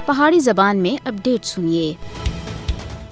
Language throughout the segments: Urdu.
پہاڑی زبان میں اپڈیٹ سنیے۔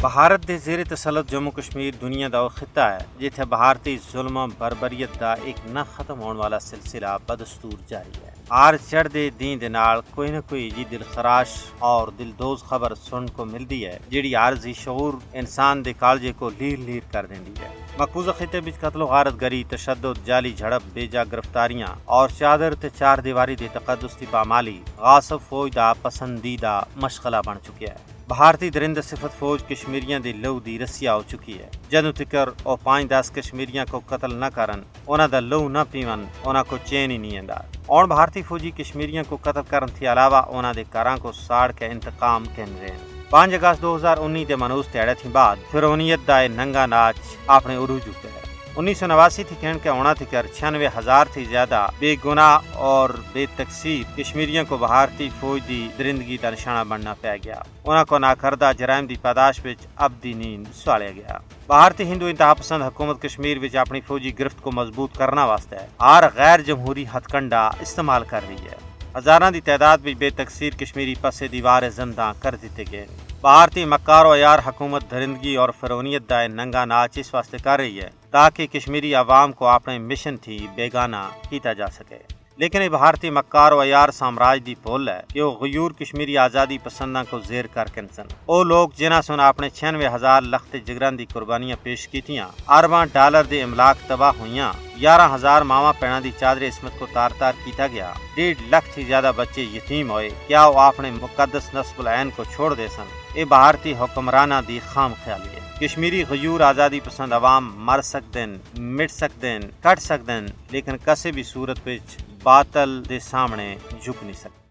بھارت دے زیر تسلط جموں کشمیر دنیا دا وہ خطہ ہے جتھے بھارتی ظلم بربریت دا ایک نہ ختم ہونے والا سلسلہ بدستور جاری ہے۔ ہر چڑھدے دین دے نال کوئی نہ کوئی جی دل خراش اور دلدوز خبر سن کو ملتی ہے جیڑی عارضی شعور انسان دے کالجے کو لیر لیر کر دیندی ہے۔ مقبوضہ خطے وچ قتل و غارت گری، تشدد، جعلی جھڑپ، بے جا گرفتاریاں اور چادر تے چار دیواری دے تقدس دی پامالی غاصب فوج دا پسندیدہ مشغلہ بن چکیا ہے۔ بھارتی درندہ صفت فوج کشمیریاں دی لہو دی رسیا ہو چکی ہے۔ جدوں تکر او 5-10 کشمیریاں کو قتل نہ کرن، انہاں دا لہو نہ پیون، انہاں کو چین ہی نہیں آندا۔ اور بھارتی فوجی کشمیریاں کو قتل کرن تھی علاوہ انہاں دے گھراں کو ساڑ کے انتقام کن رہے ہیں۔ 5 اگست 2019 دے منوس تہاڑے تھی بعد فرعونیت دا ننگا ناچ اپنے عروج اتے ہے۔ 1989 تھی کھین کے ہونا تھی کر 96,000 تھی زیادہ بے گناہ اور بے تقصیر کشمیریوں کو بھارتی فوج دی درندگی دا نشانہ بننا پی گیا۔ انہاں کو ناکردہ جرائم دی پاداش وچ ابدی نیند سوالیا گیا۔ بھارتی ہندو انتہا پسند حکومت کشمیر وچ اپنی فوجی گرفت کو مضبوط کرنا واسطے ہر غیر جمہوری ہتھ کنڈا استعمال کر رہی ہے۔ ہزاراں دی تعداد وچ بے تقصیر کشمیری پسے دیوار زندہ کر دیتے گئے۔ بھارتی مکار و عیار حکومت درندگی اور فرعونیت دا ننگا ناچ اس واسطے کر رہی ہے تاکہ کشمیری عوام کو اپنے مشن تھی بیگانہ کیتا جا سکے۔ لیکن یہ بھارتی مکار و عیار سامراج دی بھول ہے کہ وہ غیور کشمیری آزادی پسنداں کو زیر کر کنسن۔ او لوگ جنہاں سن اپنے 96,000 لخت جگران دی قربانیاں پیش کیتیاں، ارباں ڈالر دی املاک تباہ ہوئیاں، 11,000 ماواں پیڑاں دی چادر عصمت کو تار تار کیتا گیا، 1.5 لاکھ تھی زیادہ بچے یتیم ہوئے، کیا وہ اپنے مقدس نسب العین کو چھوڑ دے سن؟ یہ بھارتی حکمرانہ دی خام خیالی ہے۔ کشمیری غیور آزادی پسند عوام مر سکدن، مٹ سکدن، کٹ سکدن، لیکن کسی بھی صورت وچ باطل دے سامنے جھک نہیں سکتے۔